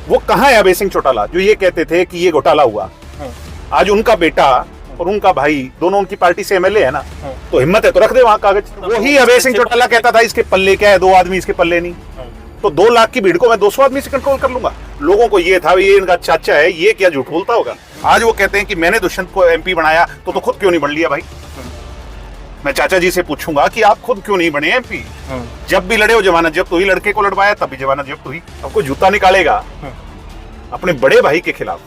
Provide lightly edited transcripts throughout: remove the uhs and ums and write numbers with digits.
वो कहाँ है अभय सिंह चौटाला जो ये कहते थे कि ये घोटाला हुआ? आज उनका बेटा और उनका भाई दोनों उनकी पार्टी से एमएलए है ना, तो हिम्मत है तो रख दे वहां कागज। वही अभय सिंह चौटाला कहता था इसके पल्ले क्या है, 2 आदमी इसके पल्ले नहीं, तो 2 लाख की भीड़ को मैं 200 आदमी से कंट्रोल कर लूंगा। लोगों को ये था ये इनका चाचा है, ये क्या झूठ बोलता होगा। आज वो कहते हैं कि मैंने दुष्यंत को एमपी बनाया, तो खुद क्यों नहीं बन लिया भाई? मैं चाचा जी से पूछूंगा कि आप खुद क्यों नहीं बने एमपी? जब भी लड़े हो जमानत जब्त हुई, लड़के को लड़वाया तब भी जमानत जब्त हुई। अब कोई जूता निकालेगा अपने बड़े भाई के खिलाफ,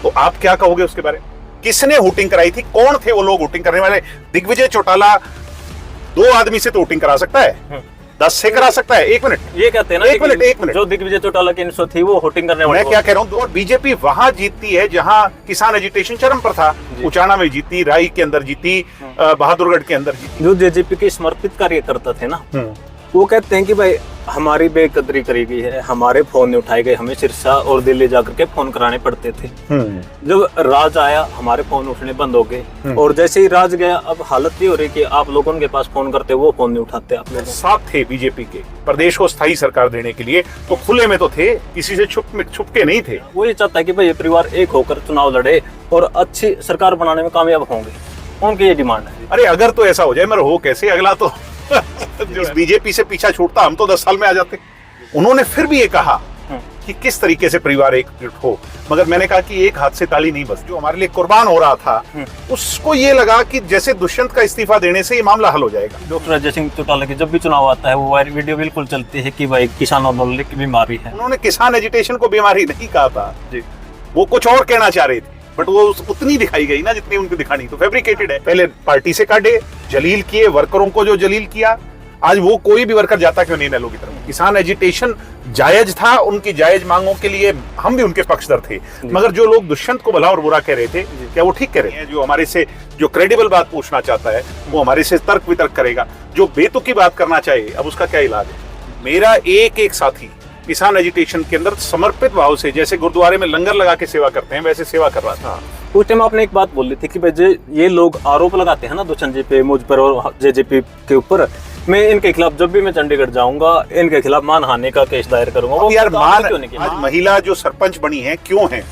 तो आप क्या कहोगे उसके बारे में? किसने हुटिंग कराई थी? कौन थे वो लोग हुटिंग करने वाले? दिग्विजय चौटाला 2 आदमी से तो हुटिंग करा सकता है, 10 से करा सकता है। 1 मिनट, ये कहते हैं ना, एक मिनट, जो दिग्विजय चौटाला की इन्फो थी वो होटिंग करने वाले। मैं क्या कह रहा हूँ, और बीजेपी वहां जीतती है जहां किसान एजिटेशन चरम पर था। उचाना में जीती, राई के अंदर जीती, बहादुरगढ़ के अंदर जीती। जो जेजेपी के समर्पित कार्यकर्ता थे ना, वो कहते हैं कि भाई हमारी बेकदरी करी गई है, हमारे फोन नहीं उठाए गए, हमें सिरसा और दिल्ली जाकर के फोन कराने पड़ते थे। जब राज आया हमारे फोन उठने बंद हो गए, और जैसे ही राज गया अब हालत ये हो रही कि आप लोगों के पास फोन करते वो फोन नहीं उठाते। आप लोग साथ थे बीजेपी के, प्रदेश को स्थायी सरकार देने के लिए तो खुले में तो थे, किसी से छुप के नहीं थे। वो ये चाहता है कि भाई ये परिवार एक होकर चुनाव लड़े और अच्छी सरकार बनाने में कामयाब होंगे, उनकी ये डिमांड है। अरे अगर तो ऐसा हो जाए, मगर हो कैसे? अगला तो इस बीजेपी से पीछा छूटता, हम तो 10 साल में आ जाते। उन्होंने फिर भी ये कहा कि किस तरीके से परिवार एकजुट हो, मगर मैंने कहा कि एक हाथ से ताली नहीं बजती। जो हमारे लिए कुर्बान हो रहा था उसको ये लगा कि जैसे दुष्यंत का इस्तीफा देने से ये मामला हल हो जाएगा। डॉक्टर अजय सिंह चौटाला की जब भी चुनाव आता है वो वीडियो बिल्कुल चलती है कि भाई किसान आंदोलन की बीमारी है। उन्होंने किसान एजिटेशन को बीमारी नहीं कहा था जी, वो कुछ और कहना चाह रहे थे, बट वो उतनी दिखाई गई ना जितनी उनको दिखानी। तो फैब्रिकेटेड है। पहले पार्टी से काटे, जलील किए वर्करों को, जो जलील किया। आज वो कोई भी वर्कर जाता क्यों नहीं नैलो की तरफ? किसान एजिटेशन जायज था, उनकी जायज मांगों के लिए हम भी उनके पक्षधर थे, मगर जो लोग दुष्यंत को भला और बुरा कह रहे थे, क्या वो ठीक कह रहे हैं? जो हमारे से जो क्रेडिबल बात पूछना चाहता है वो हमारे से तर्क वितर्क करेगा, जो बेतुकी बात करना चाहिए अब उसका क्या इलाज है? मेरा एक साथी किसान एजिटेशन के अंदर समर्पित भाव से, जैसे गुरुद्वारे में लंगर लगा के सेवा करते हैं, वैसे सेवा कर रहा था। उस टाइम आपने एक बात बोली थी कि भाई ये लोग आरोप लगाते हैं ना दुष्यंत जी पे, मुझ पर और जेजेपी के ऊपर, मैं इनके खिलाफ जब भी मैं चंडीगढ़ जाऊंगा इनके खिलाफ मानहानि का केस दायर करूंगा। वो यार आज महिला जो सरपंच बनी है क्यों है?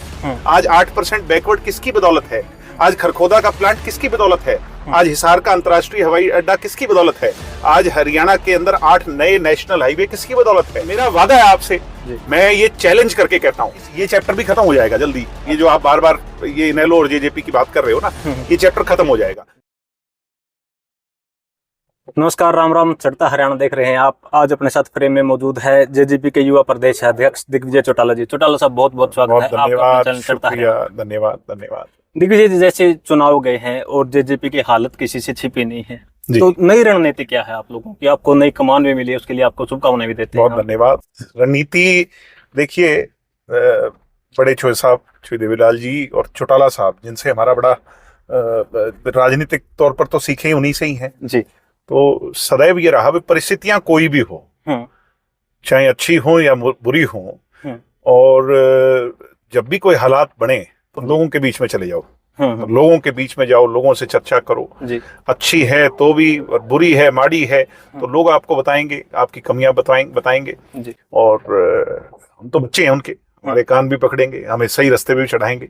आज 8% बैकवर्ड किसकी बदौलत है? आज खरखोदा का प्लांट किसकी बदौलत है? आज हिसार का अंतर्राष्ट्रीय हवाई अड्डा किसकी बदौलत है? आज हरियाणा के अंदर 8 नए नेशनल हाईवे किसकी बदौलत है? मेरा वादा है आपसे, मैं ये चैलेंज करके कहता हूँ, ये चैप्टर भी खत्म हो जाएगा जल्दी। ये जो आप बार बार ये इनेलो और जेजेपी की बात कर रहे हो ना, ये चैप्टर खत्म हो जाएगा। नमस्कार, राम राम, चढ़ता हरियाणा देख रहे हैं आप। आज अपने साथ फ्रेम में मौजूद है जेजेपी के युवा प्रदेश अध्यक्ष दिग्विजय चौटाला जी। चौटाला साहब बहुत बहुत स्वागत है आपका चैनल चढ़ता हरियाणा। धन्यवाद धन्यवाद। दिग्विजय जी, जैसे चुनाव गए हैं और जेजेपी की हालत किसी से छिपी नहीं है, तो नई रणनीति क्या है आप लोगों की? आपको नई कमान भी मिली है, उसके लिए आपको शुभकामनाएं भी देते हैं। बहुत धन्यवाद। रणनीति देखिए, बड़े छोटे साहब श्री देवीलाल जी और चौटाला साहब, जिनसे हमारा बड़ा राजनीतिक तौर पर तो सीखे उन्हीं से ही हैं जी। तो सदैव ये रहा, परिस्थितियां कोई भी हो, चाहे अच्छी हो या बुरी हो, और जब भी कोई हालात बने तो लोगों के बीच में चले जाओ, लोगों के बीच में जाओ, लोगों से चर्चा करो जी। अच्छी है तो भी, और बुरी है, माड़ी है तो लोग आपको बताएंगे, आपकी कमियां बताएंगे जी। और हम तो बच्चे हैं उनके, हमारे कान भी पकड़ेंगे, हमें सही रास्ते पे भी चढ़ाएंगे।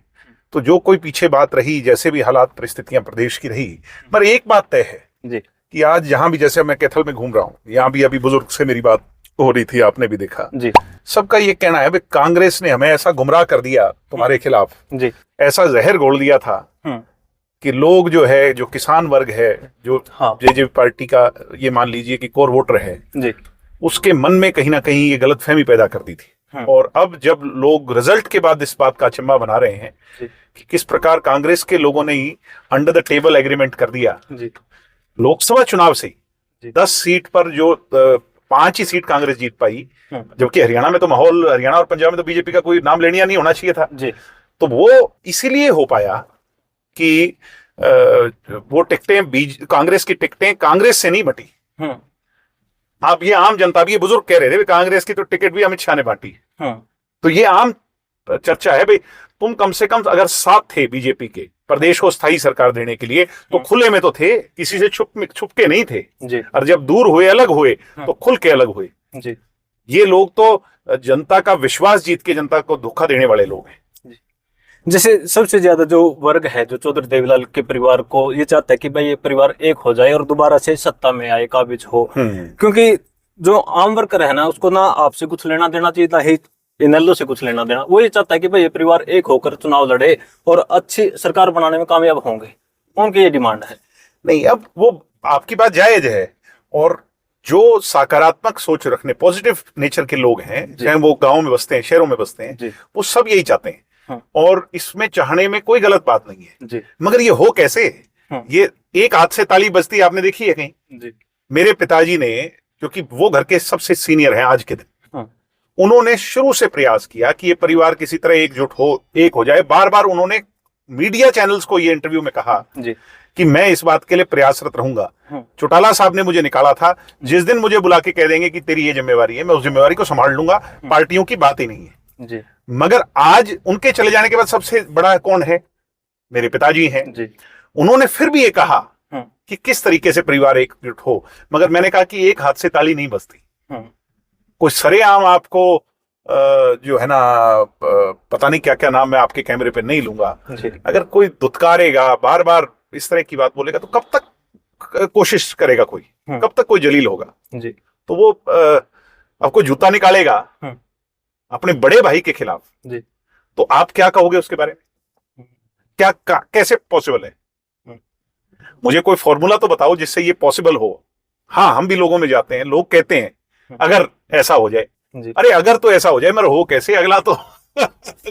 तो जो कोई पीछे बात रही, जैसे भी हालात परिस्थितियां प्रदेश की रही, पर एक बात तय है जी कि आज जहां भी, जैसे मैं कैथल में घूम रहा हूँ, यहाँ भी अभी बुजुर्ग से मेरी बात हो रही थी, आपने भी देखा जी, सबका ये कहना है भाई कांग्रेस ने हमें ऐसा गुमराह कर दिया तुम्हारे खिलाफ जी, ऐसा जहर घोल दिया था कि लोग जो है, जो किसान वर्ग है, जो जेजेपी पार्टी का ये मान लीजिए कि कोर वोटर है जी, उसके मन में कहीं ना कहीं ये गलतफहमी पैदा कर दी थी। और अब जब लोग रिजल्ट के बाद इस बात का अचंभा बना रहे हैं कि किस प्रकार कांग्रेस के लोगों ने ही अंडर द टेबल एग्रीमेंट कर दिया जी। लोकसभा चुनाव से 10 सीट पर जो 5 ही सीट कांग्रेस जीत पाई, जबकि हरियाणा में तो माहौल, हरियाणा और पंजाब में तो बीजेपी का कोई नाम लेनिया नहीं होना चाहिए था जी। तो वो इसीलिए हो पाया कि वो टिकटें, कांग्रेस की टिकटें कांग्रेस से नहीं बटी। आप ये आम जनता भी, ये बुजुर्ग कह रहे थे कांग्रेस की तो टिकट भी अमित शाह ने बांटी, तो ये आम चर्चा है भाई, तुम कम से कम अगर साथ थे बीजेपी के प्रदेश को स्थायी सरकार देने के लिए तो खुले में तो थे, किसी से छुप के नहीं थे जी। और जब दूर हुए, अलग हुए तो खुल के अलग हुए जी। ये लोग तो जनता का विश्वास जीत के जनता को धोखा देने वाले लोग हैं। जैसे सबसे ज्यादा जो वर्ग है जो चौधरी देवीलाल के परिवार को ये चाहता है कि भाई ये परिवार एक हो जाए और दोबारा से सत्ता में आए, काबिज हो। क्योंकि जो आम वर्कर है ना, उसको ना आपसे कुछ लेना देना चाहिए, ना ही इनेलो से कुछ लेना देना। वो ये चाहता है कि भाई ये परिवार एक होकर चुनाव लड़े और अच्छी सरकार बनाने में कामयाब होंगे। उनकी ये डिमांड है। नहीं, अब वो आपकी बात जायज है, और जो सकारात्मक सोच रखने, पॉजिटिव नेचर के लोग हैं, चाहे वो गांव में बसते हैं, शहरों में बसते हैं, वो सब यही चाहते हैं। और इसमें चाहने में कोई गलत बात नहीं है। मगर ये हो कैसे? ये एक हाथ से ताली बजती आपने देखी है कहीं? मेरे पिताजी ने, क्योंकि वो घर के सबसे सीनियर हैं आज के दिन, उन्होंने शुरू से प्रयास किया कि ये परिवार किसी तरह एकजुट हो, एक हो जाए। बार बार उन्होंने मीडिया चैनल्स को ये इंटरव्यू में कहा कि मैं इस बात के लिए प्रयासरत रहूंगा। चौटाला साहब ने मुझे निकाला था, जिस दिन मुझे बुला के कह देंगे कि तेरी ये जिम्मेवारी है, मैं उस जिम्मेवारी को संभाल लूंगा, पार्टियों की बात ही नहीं है। मगर आज उनके चले जाने के बाद सबसे बड़ा कौन है? मेरे पिताजी हैं। उन्होंने फिर भी ये कहा कि किस तरीके से परिवार एकजुट हो। मगर मैंने कहा कि एक हाथ से ताली नहीं बजती। कोई सरेआम आपको जो है ना, पता नहीं क्या क्या नाम मैं आपके कैमरे पे नहीं लूंगा, अगर कोई दुत्कारेगा, बार बार इस तरह की बात बोलेगा, तो कब तक कोशिश करेगा कोई? कब तक कोई जलील होगा? तो वो आपको जूता निकालेगा अपने बड़े भाई के खिलाफ, तो आप क्या कहोगे उसके बारे में? कैसे पॉसिबल है? मुझे कोई फॉर्मूला तो बताओ जिससे ये पॉसिबल हो। हाँ, हम भी लोगों में जाते हैं, लोग कहते हैं अगर ऐसा हो जाए। अरे अगर तो ऐसा हो जाए, मगर हो कैसे? अगला तो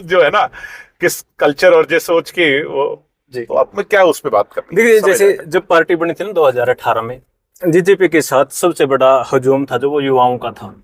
जो है ना, किस कल्चर और जिस सोच के वो, तो आप में क्या उस पर बात कर? देखिए, जैसे जब पार्टी बनी थी ना 2018 में, बीजेपी के साथ सबसे बड़ा हजूम था जो वो युवाओं का था।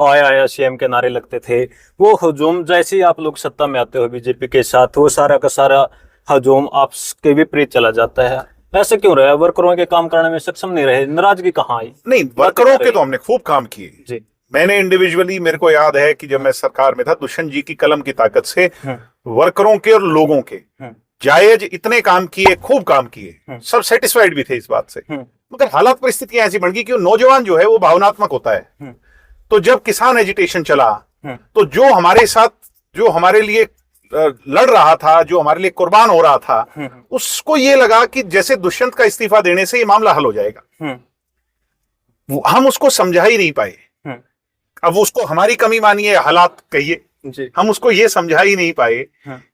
आया आया सीएम के नारे लगते थे। वो हजूम जैसे ही आप लोग सत्ता में आते हो बीजेपी के साथ, वो सारा का सारा हजूम आपके विपरीत चला जाता है। ऐसे क्यों रहा? वर्करों के काम करने में सक्षम नहीं रहे, नाराजगी कहाँ आई? नहीं, वर्करों के तो हमने खूब काम किए। मैंने इंडिविजुअली, मेरे को याद है कि जब मैं सरकार में था, दुष्यंत जी की कलम की ताकत से वर्करों के और लोगों के जायज इतने काम किए, खूब काम किए। सब सेटिस्फाइड भी थे इस बात से। मगर हालात परिस्थितियां ऐसी बन गई कि नौजवान जो है वो भावनात्मक होता है। तो जब किसान एजिटेशन चला, तो जो हमारे साथ, जो हमारे लिए लड़ रहा था, जो हमारे लिए कुर्बान हो रहा था, उसको ये लगा कि जैसे दुष्यंत का इस्तीफा देने से ये मामला हल हो जाएगा। हम उसको समझा ही नहीं पाए। अब उसको हमारी कमी मानिए, हालात कहिए, हम उसको ये समझा ही नहीं पाए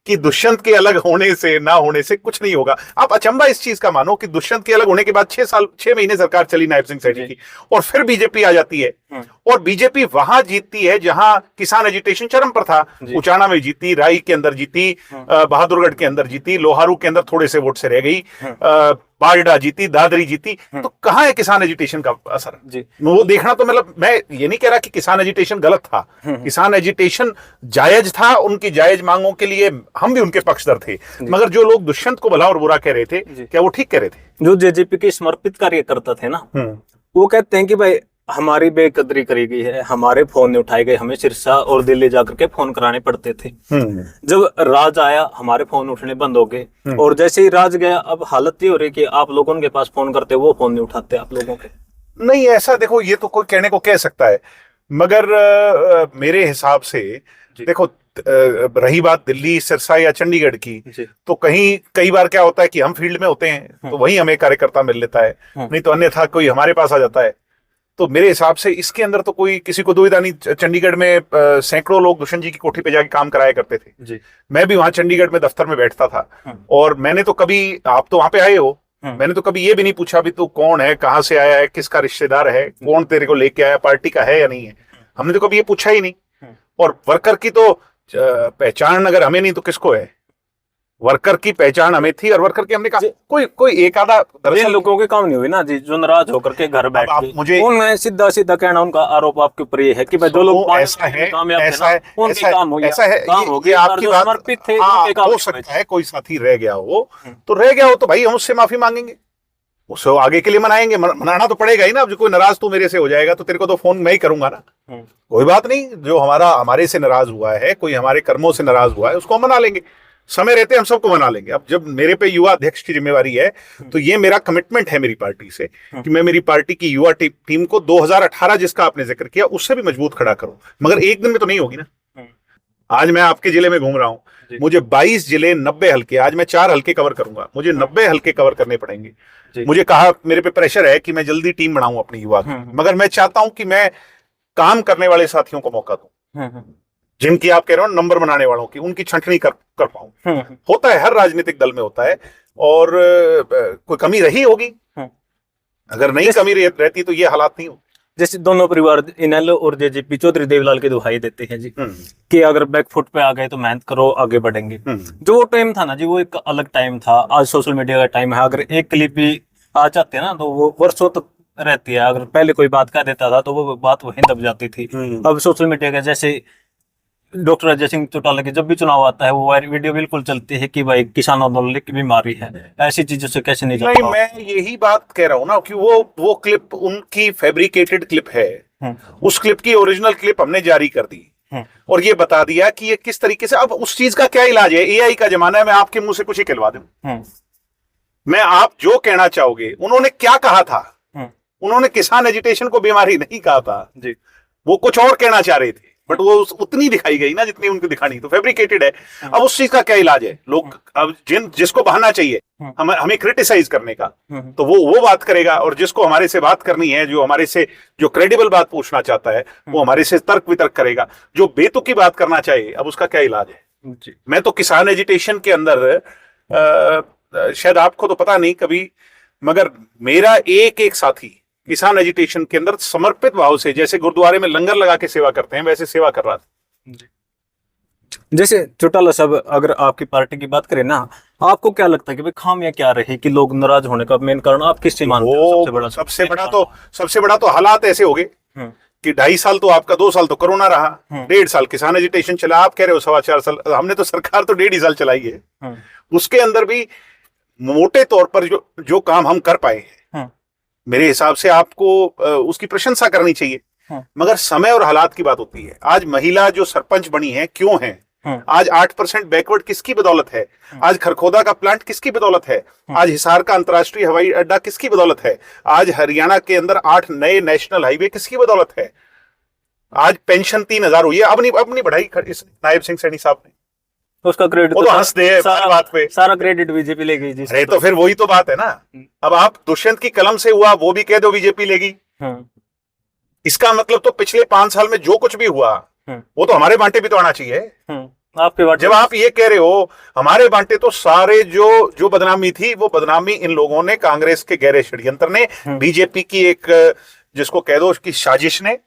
कि दुष्यंत के अलग होने से, ना होने से कुछ नहीं होगा। आप अचंबा इस चीज का मानो कि दुष्यंत के अलग होने के बाद 6 महीने सरकार चली नायब सिंह सैनी की, और फिर बीजेपी आ जाती है, और बीजेपी वहां जीतती है जहां किसान एजिटेशन चरम पर था। उचाना में जीती, राई के अंदर जीती, बहादुरगढ़ के अंदर जीती, लोहारू के अंदर थोड़े से वोट से रह गई, बारडा जीती, दादरी जीती। तो कहां है किसान एजिटेशन का असर? वो देखना। तो मतलब मैं ये नहीं कह रहा कि किसान एजिटेशन गलत था, किसान एजिटेशन जायज था, उनकी जायज मांगों के लिए हम भी उनके पक्षधर थे। मगर जो लोग दुष्यंत को भला और बुरा कह रहे थे, क्या वो ठीक कह रहे थे? जो जेजेपी के समर्पित कार्यकर्ता थे ना, वो कहते हैं कि भाई हमारी बेकदरी करी गई है, हमारे फोन नहीं उठाए गए, हमें सिरसा और दिल्ली जाकर के फोन कराने पड़ते थे। जब राज आया, हमारे फोन उठने बंद हो गए, और जैसे ही राज गया, अब हालत ये हो रही कि आप लोगों उनके पास फोन करते, वो फोन नहीं उठाते आप लोगों के। नहीं, ऐसा देखो, ये तो कोई कहने को कह सकता है, मगर मेरे हिसाब से देखो, रही बात दिल्ली, सिरसा या चंडीगढ़ की, तो कई बार क्या होता है कि हम फील्ड में होते हैं, तो वहीं हमें कार्यकर्ता मिल लेता है, नहीं तो अन्यथा कोई हमारे पास आ जाता है। तो मेरे हिसाब से इसके अंदर तो कोई किसी को दुविधा नहीं। चंडीगढ़ में सैकड़ों लोग दुष्यंत जी की कोठी पे जाके काम कराया करते थे। मैं भी वहां चंडीगढ़ में दफ्तर में बैठता था, और मैंने तो कभी, आप तो वहां पे आए हो, मैंने तो कभी ये भी नहीं पूछा भी तू कौन है, कहाँ से आया है, किसका रिश्तेदार है, कौन तेरे को लेके आया, पार्टी का है या नहीं है, हमने तो कभी ये पूछा ही नहीं। और वर्कर की तो पहचान अगर हमें नहीं तो किसको है? वर्कर की पहचान हमें थी, और वर्कर की हमने कहा कोई एक आधा दरअसल लोगों के काम नहीं हुई ना जी, जो नाराज होकर के घर बैठ गए। मुझे उन्हें सीधा सीधा कहना, उनका आरोप आपके ऊपर ये है कि भाई जो लोग ऐसा है, ये आपकी बात समर्पित थे, हो सकता है कोई साथी रह गया हो, तो रह गया हो तो भाई हम उससे माफी मांगेंगे, उसको आगे के लिए मनाएंगे, मनाना तो पड़ेगा ही ना। अब जो कोई नाराज तू मेरे से हो जाएगा तो तेरे को तो फोन मैं ही करूंगा ना, कोई बात नहीं। जो हमारे से नाराज हुआ है, कोई हमारे कर्मों से नाराज हुआ है, उसको हम मना लेंगे। समय रहते हम सबको बना लेंगे। अब जब मेरे पे युवा अध्यक्ष की जिम्मेवारी है तो ये मेरा कमिटमेंट है मेरी पार्टी से कि मैं मेरी पार्टी की युवा टीम को 2018 जिसका आपने जिक्र किया उससे भी मजबूत खड़ा करूं। मगर एक दिन में तो नहीं होगी ना। आज मैं आपके जिले में घूम रहा हूं, मुझे 22 जिले 90 हल्के, आज मैं 4 हल्के कवर करूंगा, मुझे 90 हल्के कवर करने पड़ेंगे। मुझे कहा, मेरे पे प्रेशर है कि मैं जल्दी टीम बनाऊं अपनी युवा की, मगर मैं चाहता हूं कि मैं काम करने वाले साथियों को मौका दूं, जिनकी आप कह रहे हो नंबर बनाने वालों की, उनकी छंटनी कर पाऊं। होता है, हर राजनीतिक दल में होता है, और कोई कमी रही होगी, अगर नहीं कमी रहती तो ये हालात नहीं हो। जैसे दोनों परिवार इनेलो और जेजेपी चौधरी देवलाल की दुहाई देते हैं जी कि अगर बैकफुट पे आ गए तो मेहनत करो, आगे बढ़ेंगे। जो वो टाइम था ना जी, वो एक अलग टाइम था। आज सोशल मीडिया का टाइम है, अगर एक क्लिप भी आ जाते हैं ना तो वो वर्षों तक रहती है। अगर पहले कोई बात कर देता था तो वो बात वहीं दब जाती थी। अब सोशल मीडिया का, जैसे डॉक्टर अजय सिंह चौटाला की जब भी चुनाव आता है वो वीडियो बिल्कुल चलती है कि भाई किसान आंदोलन की बीमारी है, ऐसी चीजों से कैसे नहीं नहीं, मैं यही बात कह रहा हूं ना कि वो क्लिप उनकी फैब्रिकेटेड क्लिप है। उस क्लिप की ओरिजिनल क्लिप हमने जारी कर दी और ये बता दिया कि ये किस तरीके से। अब उस चीज का क्या इलाज है? एआई का जमाना है, मैं आपके मुंह से कुछ ही कहलवा दूं। मैं आप जो कहना चाहोगे, उन्होंने क्या कहा था? उन्होंने किसान एजिटेशन को बीमारी नहीं कहा था जी, वो कुछ और कहना चाह रहे थे, बट वो उतनी दिखाई गई ना जितनी उनको दिखानी, तो फैब्रिकेटेड है। अब उस चीज का क्या इलाज है? लोग अब जिसको बहाना चाहिए हमें क्रिटिसाइज करने का, तो वो बात करेगा, और जिसको हमारे से बात करनी है, जो हमारे से जो क्रेडिबल बात पूछना चाहता है, वो हमारे से तर्क वितर्क करेगा। जो बेतुकी बात करना चाहिए, अब उसका क्या इलाज है जी? मैं तो किसान एजिटेशन के अंदर शायद आपको तो पता नहीं कभी, मगर मेरा एक साथी किसान एजिटेशन के अंदर समर्पित भाव से, जैसे गुरुद्वारे में लंगर लगा के सेवा करते हैं, वैसे सेवा कर रहा था। जैसे चौटाला साहब, अगर आपकी पार्टी की बात करें ना, आपको क्या लगता है कि भाई खामियां क्या रही कि लोग नाराज होने का मेन कारण आप किससे मानते हो? सबसे बड़ा तो हालात ऐसे हो गए कि 2.5 साल तो आपका, 2 साल तो कोरोना रहा, 1.5 साल किसान एजिटेशन चला, आप कह रहे हो 4.25 साल, हमने तो सरकार तो 1.5 साल चलाई है। उसके अंदर भी मोटे तौर पर जो काम हम कर पाए हैं, मेरे हिसाब से आपको उसकी प्रशंसा करनी चाहिए। मगर समय और हालात की बात होती है। आज महिला जो सरपंच बनी है, क्यों है? आज 8% बैकवर्ड किसकी बदौलत है? आज खरखोदा का प्लांट किसकी बदौलत है? आज हिसार का अंतर्राष्ट्रीय हवाई अड्डा किसकी बदौलत है? आज हरियाणा के अंदर 8 नए नेशनल हाईवे किसकी बदौलत है? आज पेंशन 3,000 हुई है, अब नहीं बढ़ाई नायब सिंह सैनी साहब ने, उसका क्रेडिट तो हंस दे बात पे, सारा क्रेडिट बीजेपी ले गई जी। अरे तो फिर वही तो बात है ना। अब आप दुष्यंत की कलम से हुआ वो भी कह दो बीजेपी लेगी, इसका मतलब तो पिछले 5 साल में जो कुछ भी हुआ वो तो हमारे बांटे भी तो आना चाहिए। आपके बांटे, जब आप ये कह रहे हो हमारे बांटे, तो सारे जो बदनामी थी वो बदनामी इन लोगों ने, कांग्रेस के गहरे षड्यंत्र ने, बीजेपी की एक जिसको कह दो उसकी साजिश ने,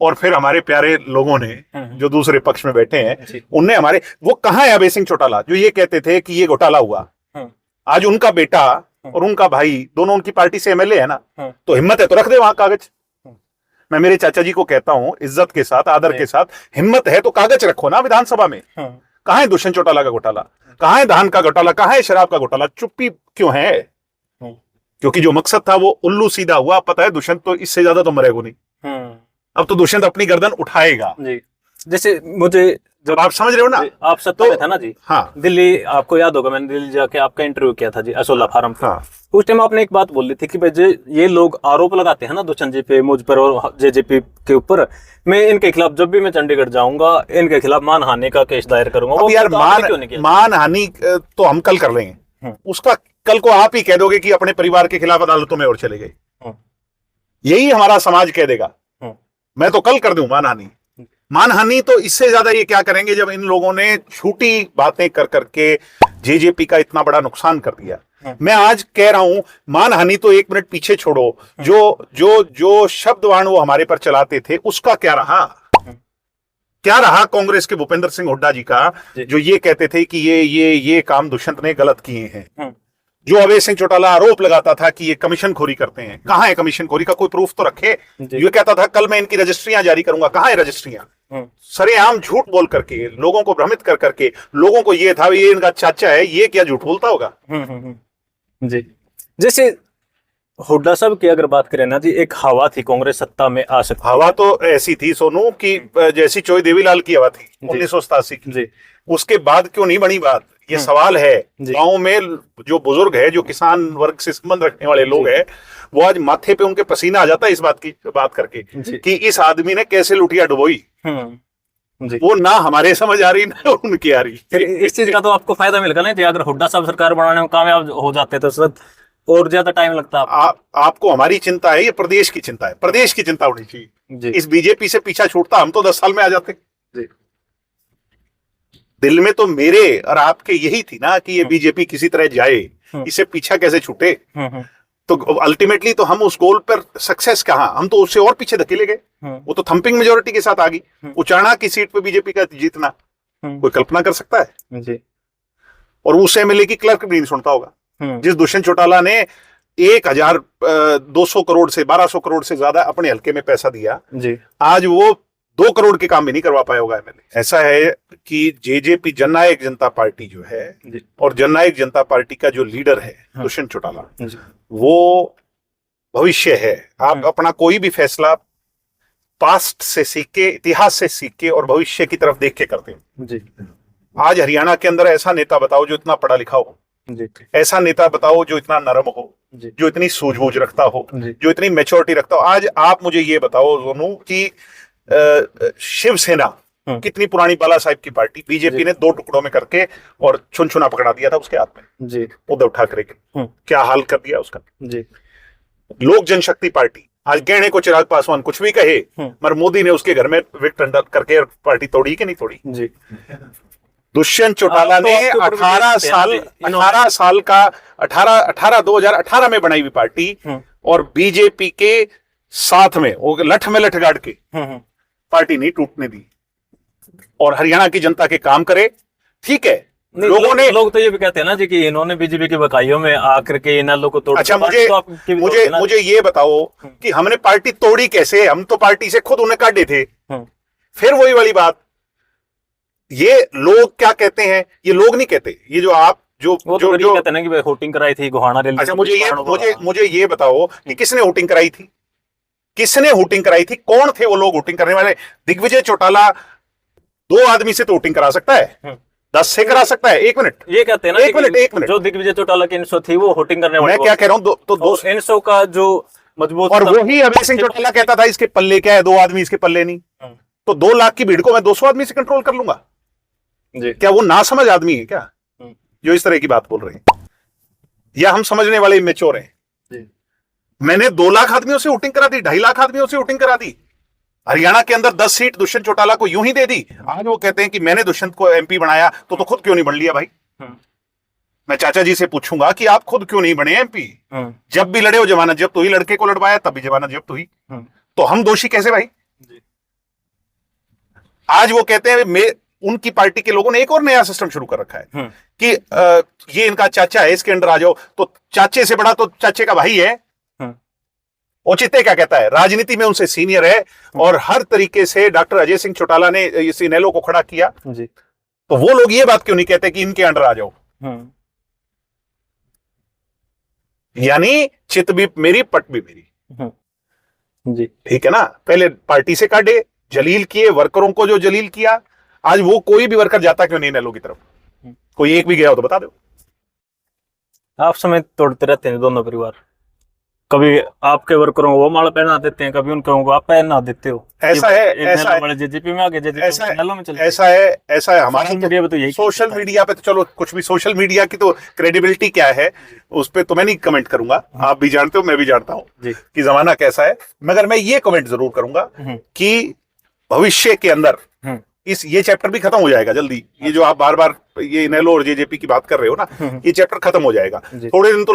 और फिर हमारे प्यारे लोगों ने जो दूसरे पक्ष में बैठे हैं उनने हमारे, वो कहां है अभय सिंह चौटाला जो ये कहते थे कि ये घोटाला हुआ? आज उनका बेटा और उनका भाई दोनों उनकी पार्टी से एमएलए है ना, तो हिम्मत है तो रख दे वहां कागज। मैं मेरे चाचा जी को कहता हूं इज्जत के साथ, आदर के साथ, हिम्मत है तो कागज रखो ना विधानसभा में। कहां है दुष्यंत चौटाला का घोटाला? कहां है धान का घोटाला? कहां है शराब का घोटाला? चुप्पी क्यों है? क्योंकि जो मकसद था वो उल्लू सीधा हुआ। पता है दुष्यंत तो इससे ज्यादा तो मरेगा नहीं, अब तो दुष्यंत अपनी गर्दन उठाएगा जी। जैसे मुझे, जब आप समझ रहे हो ना, आप सत्ता में था ना जी, हाँ, दिल्ली, आपको याद होगा मैंने दिल्ली जाके आपका इंटरव्यू किया था जी, असोला फार्म। हाँ। उस टाइम आपने एक बात बोली थी कि भाई ये लोग आरोप लगाते हैं ना दुष्यंत जी पे, मुझ पर और जेजेपी के ऊपर, मैं इनके खिलाफ जब भी मैं चंडीगढ़ जाऊंगा इनके खिलाफ मानहानि का केस दायर करूंगा। अब यार मानहानि तो हम कल कर लेंगे, उसका कल को आप ही कह दोगे कि अपने परिवार के खिलाफ अदालतों में और चले गए, यही हमारा समाज कह देगा। मैं तो कल कर दूं मानहानि तो इससे ज्यादा ये क्या करेंगे जब इन लोगों ने झूठी बातें कर करके जेजेपी का इतना बड़ा नुकसान कर दिया। मैं आज कह रहा हूं मानहानि तो 1 मिनट पीछे छोड़ो, जो शब्दवाण वो हमारे पर चलाते थे उसका क्या रहा? क्या रहा कांग्रेस के भूपेंद्र सिंह हुड्डा जी का, जो ये कहते थे कि ये काम दुष्यंत ने गलत किए हैं। जो अभय सिंह चौटाला आरोप लगाता था कि ये कमीशन खोरी करते हैं, कहां है कमीशन खोरी का कोई प्रूफ तो रखे। ये कहता था कल मैं इनकी रजिस्ट्रियां जारी करूंगा, कहां है रजिस्ट्रियां? सरेआम झूठ बोल करके, लोगों को भ्रमित कर करके, लोगों को ये था ये इनका चाचा है, ये क्या झूठ बोलता होगा जी। जैसे हुड्डा साहब की अगर बात करें ना जी, एक हवा थी कांग्रेस सत्ता में आ सकती, हवा तो ऐसी थी सोनू की जैसी चोई देवीलाल की हवा थी 1987 की। उसके बाद क्यों नहीं बनी बात, ये सवाल है। गांव में जो बुजुर्ग है, जो किसान वर्ग से संबंध रखने वाले लोग हैं, वो आज माथे पे उनके पसीना आ जाता है इस बात की बात करके कि इस आदमी ने कैसे लुटिया डुबोई। वो ना हमारे समझ आ रही ना उनकी आ रही। इस चीज का तो आपको फायदा मिलेगा ना, अगर हुड्डा साहब सरकार बनाने में कामयाब हो जाते तो सर और ज्यादा टाइम लगता है। आपको हमारी चिंता है, ये प्रदेश की चिंता है, प्रदेश की चिंता होनी चाहिए। इस बीजेपी से पीछा छूटता हम तो 10 साल में आ जाते। दिल में तो मेरे और आपके यही थी ना कि ये बीजेपी किसी तरह जाए, इसे पीछा कैसे छूटे। तो अल्टीमेटली तो हम उस गोल पर सक्सेस कहां, हम तो उससे और पीछे धकेले गए। वो तो थंपिंग मेजोरिटी के साथ आ गई। उचाना की सीट पे बीजेपी का जीतना कोई कल्पना कर सकता है जी। और उस एमएलए की क्लर्क भी नहीं सुनता होगा जिस दुष्यंत चौटाला ने 1200 करोड़ से 1200 करोड़ से ज्यादा अपने हल्के में पैसा दिया जी। आज वो 2 करोड़ के काम भी नहीं करवा पाया होगा एमएलए। ऐसा है कि जेजेपी जननायक जनता पार्टी जो है और जननायक जनता पार्टी का जो लीडर है दुष्यंत चौटाला, वो भविष्य है। आप अपना कोई भी फैसला पास्ट से सीख के, इतिहास से सीख के और भविष्य की तरफ देख के करते हैं जी। आज हरियाणा के अंदर ऐसा नेता बताओ जो इतना पढ़ा लिखा हो जी। ऐसा नेता बताओ जो इतना नरम हो जी। जो इतनी सूझबूझ रखता हो, जो इतनी मैच्योरिटी रखता हो। आज आप मुझे ये बताओ दोनों कि शिवसेना कितनी पुरानी, बाला साहब की पार्टी, बीजेपी ने 2 टुकड़ों में करके और छुनछुना पकड़ा दिया था उसके हाथ में जी। उद्धव ठाकरे के क्या हाल कर दिया उसका जी। लोक जनशक्ति पार्टी, आज कहने को चिराग पासवान कुछ भी कहे, मगर मोदी ने उसके घर में विक टंडन करके पार्टी तोड़ी कि नहीं तोड़ी जी। दुष्यंत चौटाला ने 18 साल का 2018 में बनाई हुई पार्टी और बीजेपी के साथ में वो लठ में लठ गाड़ के पार्टी नहीं टूटने दी और हरियाणा की जनता के काम करे। ठीक है, लोग तो ये भी कहते हैं ना जी कि इन्होंने बीजेपी की बकाइयों में आकर के इन लोगों को तोड़। अच्छा, मुझे ये बताओ कि हमने पार्टी तोड़ी कैसे? हम तो पार्टी से खुद उन्हें काटे थे। फिर वही वाली बात, ये लोग क्या कहते हैं, ये लोग नहीं कहते, ये जो आप जो कहते हैं ना कि भाई होटिंग कराई थी गोहाना रेलवे। अच्छा, मुझे ये बताओ कि किसने होटिंग कराई थी? किसने होटिंग कराई थी? कौन थे वो लोग होटिंग करने वाले? दिग्विजय चौटाला 2 आदमी से तो होटिंग करा सकता है, 10 से करा सकता है। 1 मिनट, ये कहते हैं ना, एक मिनट, जो दिग्विजय चौटाला की इनसो थी वो होटिंग करने वाले। मैं क्या कह रहा हूं, तो 2 इनसो का जो मजबूत, और वही अभय सिंह चौटाला कहता था इसके पल्ले क्या है, 2 आदमी इसके पल्ले नहीं। तो 2 लाख की भीड़ को मैं 200 आदमी से कंट्रोल कर लूंगा जी। क्या वो ना समझ आदमी है क्या जो इस तरह की बात बोल रहे हैं? या हम समझने वाले मेच्योर हैं? मैंने 2 लाख आदमियों से वोटिंग करा दी, 2.5 लाख आदमियों से वोटिंग करा दी। हरियाणा के अंदर 10 सीट दुष्यंत चौटाला को यूं ही दे दी। आज वो कहते हैं कि मैंने दुष्यंत को एमपी बनाया, तो खुद क्यों नहीं बन लिया भाई? मैं चाचा जी से पूछूंगा कि आप खुद क्यों नहीं बने एमपी? जब भी लड़े हो जमानत जब्त हुई, लड़के को लड़वाया तब भी जमानत जब्त हुई, तो हम दोषी कैसे भाई? आज वो कहते हैं उनकी पार्टी के लोगों ने एक और नया सिस्टम शुरू कर रखा है कि ये इनका चाचा है, इसके अंडर आ जाओ। तो चाचे से बड़ा तो चाचे का भाई है। औचित्य क्या कहता है? राजनीति में उनसे सीनियर है और हर तरीके से डॉक्टर अजय सिंह चौटाला ने इस इनेलो को खड़ा किया जी। तो वो लोग ये बात क्यों नहीं कहते कि इनके अंडर आ जाओ? यानी चित भी मेरी, पट भी मेरी जी। ठीक है ना? पहले पार्टी से काटे, जलील किए, वर्करों को जो जलील किया। आज वो कोई भी वर्कर जाता क्यों नहीं इनेलो की तरफ? कोई एक भी गया हो तो बता दो। आप समय तोड़ते रहते हैं दोनों परिवार, कभी आपके वर्करों को वो माला पहना देते हैं, कभी उनको आप पहना देते हो। ऐसा है जेजेपी में आगे, ऐसा है हमारा तो यही। सोशल मीडिया पे तो चलो कुछ भी, सोशल मीडिया की तो क्रेडिबिलिटी क्या है उस पर तो मैं नहीं कमेंट करूंगा। आप भी जानते हो, मैं भी जानता हूं कि जमाना कैसा है। मगर मैं ये कमेंट जरूर करूंगा कि भविष्य के अंदर ये चैप्टर भी खत्म हो जाएगा जल्दी। ये जो आप बार बार ये इनेलो और जेजेपी की बात कर रहे हो ना, ये चैप्टर खत्म हो जाएगा। थोड़े दिन तो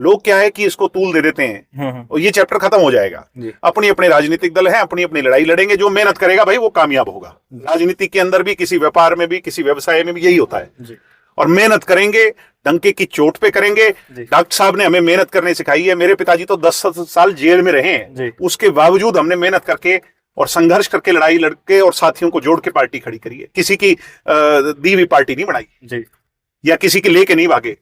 लोग क्या है कि इसको तूल दे देते हैं और ये चैप्टर खत्म हो जाएगा। अपनी अपने राजनीतिक दल है, अपनी अपनी लड़ाई लड़ेंगे। जो मेहनत करेगा भाई वो कामयाब होगा। राजनीति के अंदर भी, किसी व्यापार में भी, किसी व्यवसाय में भी यही होता है। और मेहनत करेंगे, डंके की चोट पे करेंगे। डॉक्टर साहब ने हमें मेहनत करने सिखाई है। मेरे पिताजी तो 10 साल जेल में रहे हैं, उसके बावजूद हमने मेहनत करके और संघर्ष करके, लड़ाई लड़के और साथियों को जोड़ के पार्टी खड़ी करी है। किसी की दी हुई पार्टी नहीं बनाई या किसी की लेके नहीं भागे।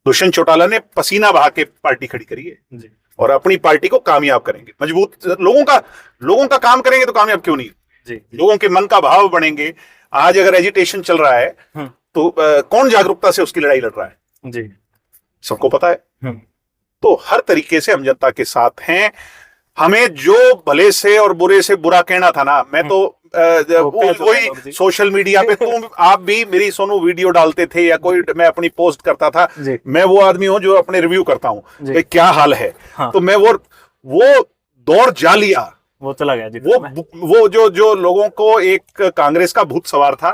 दुष्यंत चौटाला ने पसीना बहा के पार्टी खड़ी करी है और अपनी पार्टी को कामयाब करेंगे। मजबूत लोगों का काम करेंगे तो कामयाब क्यों नहीं? लोगों के मन का भाव बढ़ेंगे। आज अगर एजिटेशन चल रहा है तो कौन जागरूकता से उसकी लड़ाई लड़ रहा है? जी, सबको पता है। तो हर तरीके से हम जनता के साथ हैं। हमें जो भले से और बुरे से बुरा कहना था ना, मैं तो वही सोशल मीडिया पे तुम आप भी मेरी सोनू वीडियो डालते थे या कोई मैं अपनी पोस्ट करता था, मैं वो आदमी हूं जो अपने रिव्यू करता हूं कि क्या हाल है। हाँ। तो मैं वो दौर जा लिया, वो चला गया जी। वो जो लोगों को एक कांग्रेस का भूत सवार था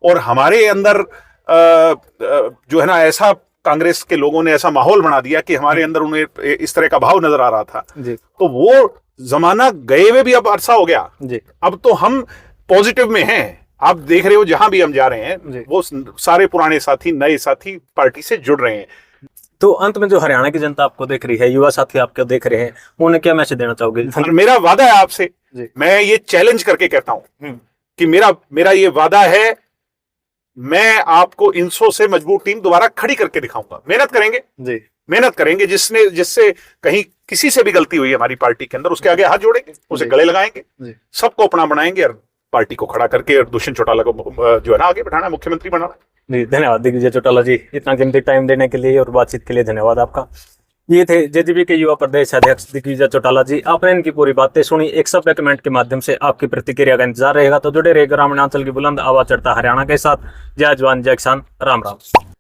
और हमारे अंदर जो है ना, ऐसा कांग्रेस के लोगों ने ऐसा माहौल बना दिया कि हमारे अंदर उन्हें इस तरह का भाव नजर आ रहा था जी। तो वो जमाना गए हुए भी अब अरसा हो गया जी। अब तो हम पॉजिटिव में हैं। आप देख रहे हो जहां भी हम जा रहे हैं वो सारे पुराने साथी नए साथी पार्टी से जुड़ रहे हैं। तो अंत में जो हरियाणा की जनता आपको देख रही है, युवा साथी आपको देख रहे हैं, उन्हें क्या मैसेज देना चाहोगे? मेरा वादा है आपसे, मैं ये चैलेंज करके कहता हूं कि मेरा ये वादा है, मैं आपको INSO से मजबूत टीम दोबारा खड़ी करके दिखाऊंगा। मेहनत करेंगे जी, मेहनत करेंगे। जिससे कहीं किसी से भी गलती हुई हमारी पार्टी के अंदर, उसके आगे हाथ जोड़ेंगे, उसे गले लगाएंगे, सबको अपना बनाएंगे और पार्टी को खड़ा करके और दुष्यंत चौटाला को जो है ना आगे बढ़ाना, मुख्यमंत्री बनाना। जी, धन्यवाद दिग्विजय चौटाला जी, इतना कीमती टाइम देने के लिए और बातचीत के लिए धन्यवाद आपका। ये थे JJP के युवा प्रदेश अध्यक्ष दिग्विजय चौटाला जी। आपने इनकी पूरी बातें सुनी। एक सभ्य कमेंट के माध्यम से आपकी प्रतिक्रिया का इंतजार रहेगा। तो जुड़े रहे ग्रामीण अंचल की बुलंद आवाज चढ़ता हरियाणा के साथ। जय जवान जय किसान, राम राम।